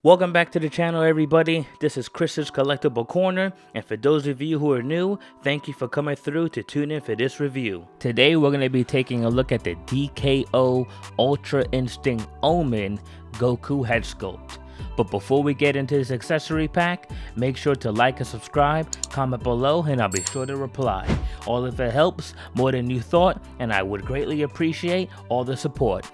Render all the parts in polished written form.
Welcome back to the channel, everybody. This is Chris's Collectible Corner, and for those of you who are new, thank you for coming through to tune in for this review. Today we're going to be taking a look at the DKO Ultra Instinct Omen Goku head sculpt. But before we get into this accessory pack, make sure to like and subscribe, comment below, and I'll be sure to reply. All of it helps more than you thought, and I would greatly appreciate all the support.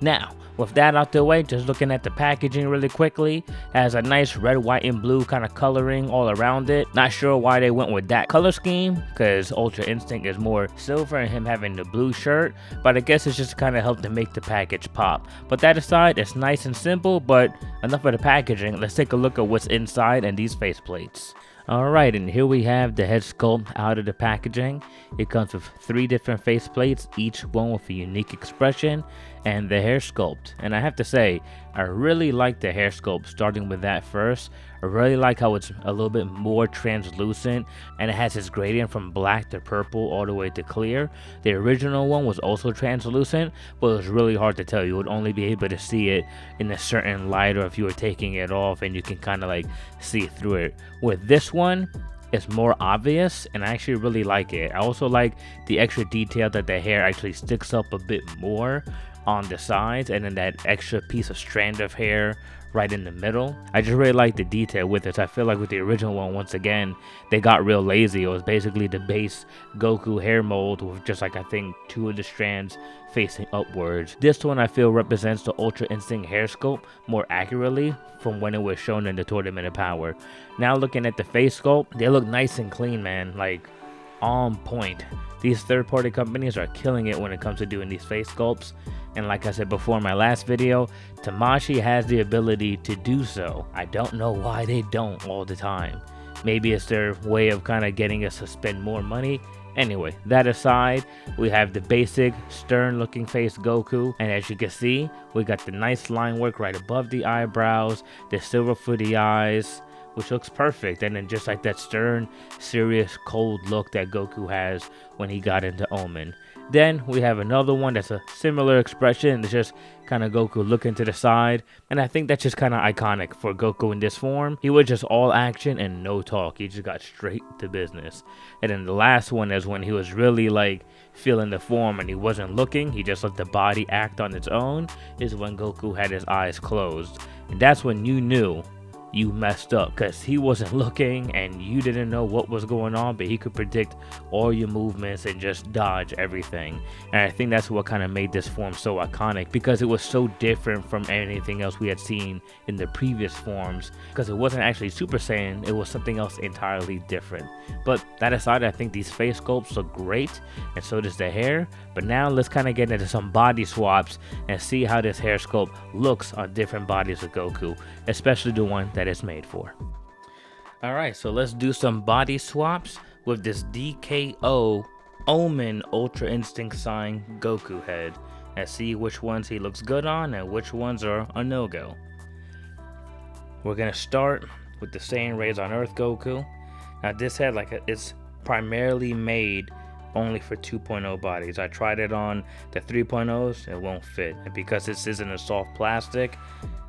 Now, with that out the way, just looking at the packaging really quickly, it has a nice red, white, and blue kind of coloring all around it. Not sure why they went with that color scheme, because Ultra Instinct is more silver and him having the blue shirt, but I guess it's just kind of helped to make the package pop. But that aside, it's nice and simple, but enough of the packaging. Let's take a look at what's inside and these faceplates. Alright, and here we have the head sculpt out of the packaging. It comes with 3 different faceplates, each one with a unique expression, and the hair sculpt. And I have to say, I really like the hair sculpt, starting with that first. I really like how it's a little bit more translucent, and it has this gradient from black to purple all the way to clear. The original one was also translucent, but it was really hard to tell. You would only be able to see it in a certain light, or if you were taking it off and you can kind of like see through it. With this one, it's more obvious, and I actually really like it. I also like the extra detail that the hair actually sticks up a bit more on the sides, and then that extra piece of strand of hair right in the middle. I just really like the detail with it. I feel like with the original one, once again, they got real lazy. It was basically the base Goku hair mold with just like, I think, 2 of the strands facing upwards. This one I feel represents the Ultra Instinct hair sculpt more accurately from when it was shown in the Tournament of Power. Now looking at the face sculpt, they look nice and clean, man. Like, on point. These third-party companies are killing it when it comes to doing these face sculpts, and like I said before in my last video, Tamashii has the ability to do so. I don't know why they don't all the time. Maybe it's their way of kind of getting us to spend more money. Anyway, that aside, we have the basic stern looking face Goku, and as you can see, we got the nice line work right above the eyebrows, the silver for the eyes, which looks perfect, and then just like that stern, serious, cold look that Goku has when he got into Omen. Then we have another one that's a similar expression. It's just kind of Goku looking to the side, and I think that's just kind of iconic for Goku in this form. He was just all action and no talk. He just got straight to business. And then the last one is when he was really like feeling the form and he wasn't looking. He just let the body act on its own, is when Goku had his eyes closed. And that's when you knew you messed up, because he wasn't looking and you didn't know what was going on, but he could predict all your movements and just dodge everything. And I think that's what kind of made this form so iconic, because it was so different from anything else we had seen in the previous forms, because it wasn't actually Super Saiyan, it was something else entirely different. But that aside, I think these face sculpts look great, and so does the hair. But now let's kind of get into some body swaps and see how this hair sculpt looks on different bodies of Goku, especially the one that it's made for. Alright, so let's do some body swaps with this DKO Omen Ultra Instinct Sign Goku head, and see which ones he looks good on and which ones are a no-go. We're gonna start with the Saiyan Rays on Earth Goku. Now this head, it's primarily made only for 2.0 bodies. I tried it on the 3.0s, it won't fit, and because this isn't a soft plastic,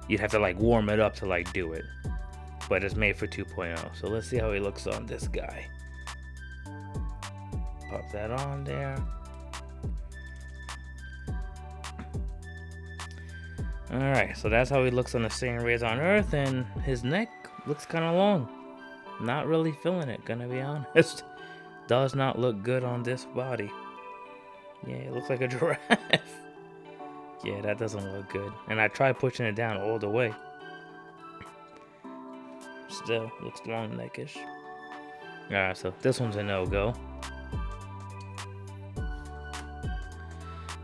you'd have to like warm it up to like do it. But it's made for 2.0. So let's see how he looks on this guy. Pop that on there. Alright, so that's how he looks on the Saiyan Rays on Earth, and his neck looks kind of long. Not really feeling it, gonna be honest. Does not look good on this body. Yeah, it looks like a giraffe. Yeah, that doesn't look good. And I tried pushing it down all the way. Still looks long neckish. Alright, so this one's a no-go.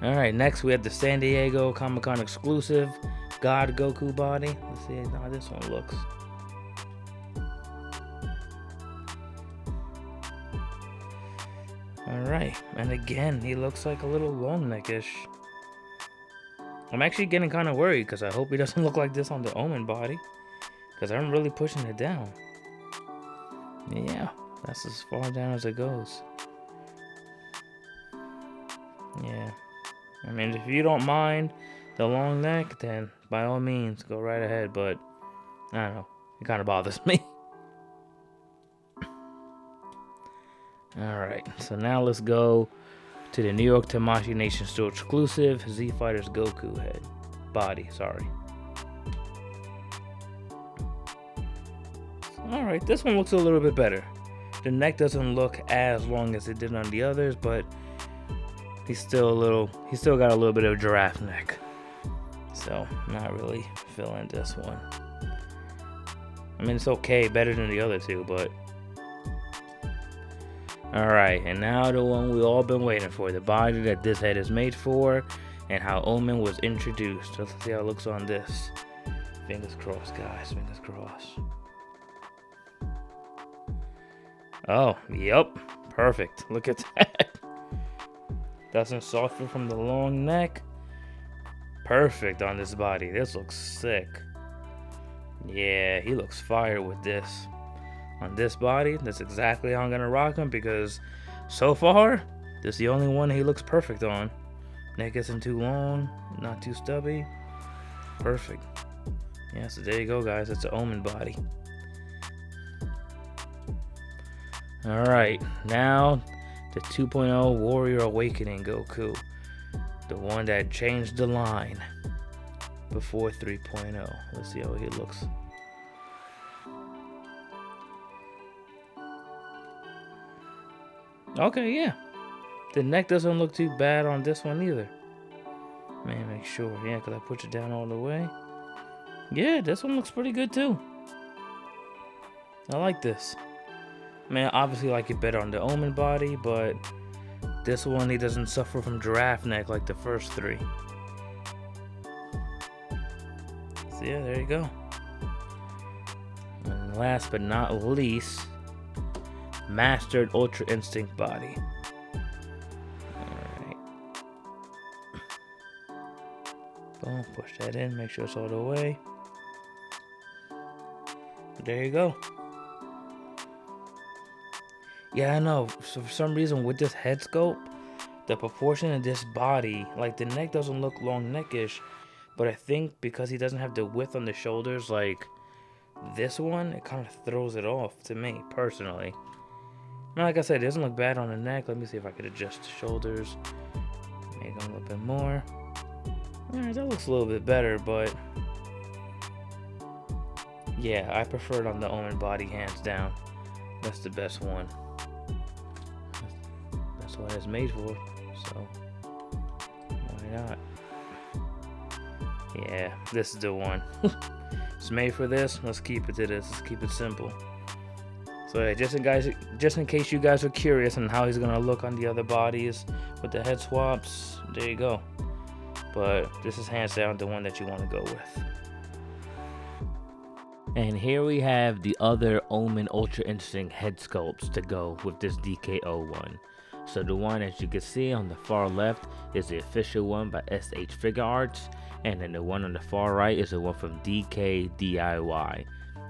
Alright, next we have the San Diego Comic-Con exclusive God Goku body. Let's see how this one looks. Alright, and again, he looks like a little long neckish. I'm actually getting kind of worried, because I hope he doesn't look like this on the Omen body, because I'm really pushing it down. Yeah, that's as far down as it goes. Yeah, I mean, if you don't mind the long neck, then by all means, go right ahead, but I don't know. It kind of bothers me. Alright, so now let's go to the New York Tamashii Nation store exclusive Z Fighters Goku head. Body, sorry. Alright, this one looks a little bit better. The neck doesn't look as long as it did on the others, but he's still got a little bit of giraffe neck. So, not really feeling this one. I mean, it's okay, better than the other two, but... Alright, and now the one we all been waiting for. The body that this head is made for, and how Omen was introduced. Let's see how it looks on this. Fingers crossed, guys, fingers crossed. Oh, yep, perfect. Look at that. Doesn't suffer from the long neck. Perfect on this body. This looks sick. Yeah, he looks fire with this. On this body, that's exactly how I'm gonna rock him, because so far, this is the only one he looks perfect on. Neck isn't too long, not too stubby. Perfect. Yeah, so there you go, guys. It's an Omen body. Alright, now the 2.0 Warrior Awakening Goku. The one that changed the line before 3.0. Let's see how he looks. Okay, yeah. The neck doesn't look too bad on this one either. Man, make sure. Yeah, because I put it down all the way. Yeah, this one looks pretty good too. I like this. Man, obviously like it better on the Omen body, but this one, he doesn't suffer from giraffe neck like the first three. So yeah, there you go. And last but not least, Mastered Ultra Instinct body. Alright. Boom, push that in, make sure it's all the way. There you go. Yeah, I know. So for some reason, with this head sculpt, the proportion of this body, like the neck doesn't look long neckish, but I think because he doesn't have the width on the shoulders like this one, it kind of throws it off to me, personally. Now, like I said, it doesn't look bad on the neck. Let me see if I could adjust the shoulders. Make them a little bit more. Alright, that looks a little bit better, but... yeah, I prefer it on the Omen body, hands down. That's the best one. That's what it's made for, so why not? Yeah, this is the one. It's made for this. Let's keep it to this. Let's keep it simple. So yeah, just in case you guys are curious on how he's gonna look on the other bodies with the head swaps, there you go. But this is hands down the one that you want to go with. And here we have the other Omen Ultra Instinct head sculpts to go with this DKO one. So the one, as you can see on the far left, is the official one by SH Figure Arts, and then the one on the far right is the one from DK DIY.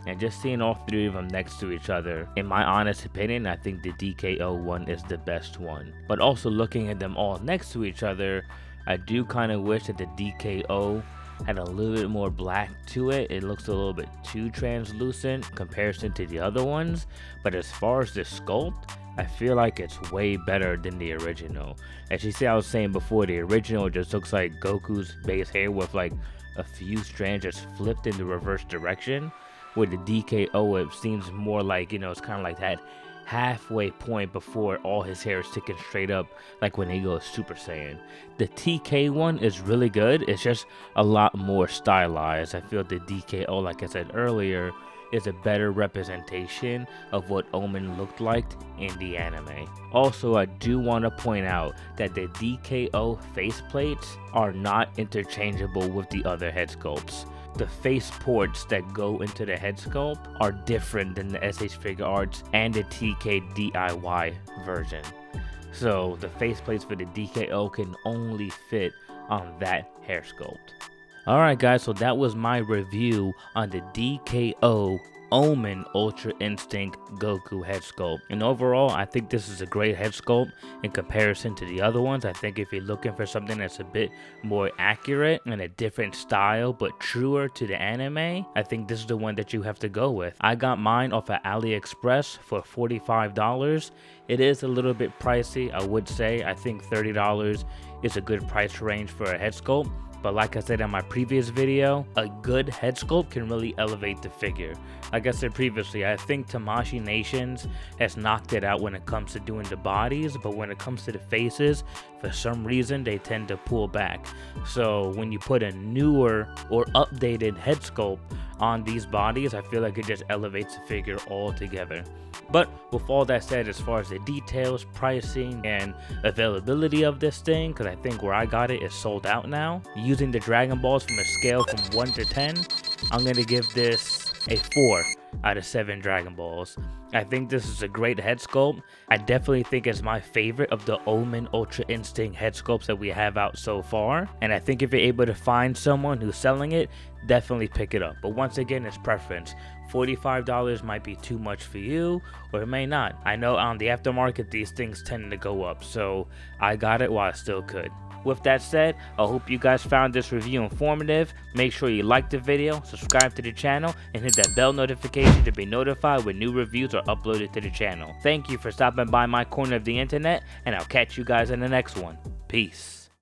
And just seeing all three of them next to each other, in my honest opinion, I think the DKO one is the best one. But also looking at them all next to each other, I do kind of wish that the DKO had a little bit more black to it. It looks a little bit too translucent in comparison to the other ones, but as far as the sculpt, I feel like it's way better than the original. As you see, I was saying before, the original just looks like Goku's base hair with like a few strands just flipped in the reverse direction. With the DKO, it seems more like, you know, it's kind of like that halfway point before all his hair is sticking straight up, like when he goes Super Saiyan. The TK one is really good. It's just a lot more stylized. I feel the DKO, like I said earlier, is a better representation of what Omen looked like in the anime. Also, I do want to point out that the DKO faceplates are not interchangeable with the other head sculpts. The face ports that go into the head sculpt are different than the SH Figure Arts and the TK DIY version. So the faceplates for the DKO can only fit on that hair sculpt. Alright guys, so that was my review on the DKO Omen Ultra Instinct Goku head sculpt. And overall, I think this is a great head sculpt in comparison to the other ones. I think if you're looking for something that's a bit more accurate and a different style but truer to the anime, I think this is the one that you have to go with. I got mine off of AliExpress for $45. It is a little bit pricey, I would say. I think $30 is a good price range for a head sculpt. But like I said in my previous video, a good head sculpt can really elevate the figure. Like I said previously, I think Tamashii Nations has knocked it out when it comes to doing the bodies, but when it comes to the faces, for some reason they tend to pull back. So when you put a newer or updated head sculpt on these bodies, I feel like it just elevates the figure altogether. But with all that said, as far as the details, pricing, and availability of this thing, because I think where I got it is sold out now, using the Dragon Balls from a scale from 1 to 10, I'm going to give this a 4 out of 7 Dragon Balls. I think this is a great head sculpt. I definitely think it's my favorite of the Omen Ultra Instinct head sculpts that we have out so far. And I think if you're able to find someone who's selling it, definitely pick it up. But once again, it's preference. $45 might be too much for you, or it may not. I know on the aftermarket, these things tend to go up, so I got it while I still could. With that said, I hope you guys found this review informative. Make sure you like the video, subscribe to the channel, and hit that bell notification to be notified when new reviews are uploaded to the channel. Thank you for stopping by my corner of the internet, and I'll catch you guys in the next one. Peace.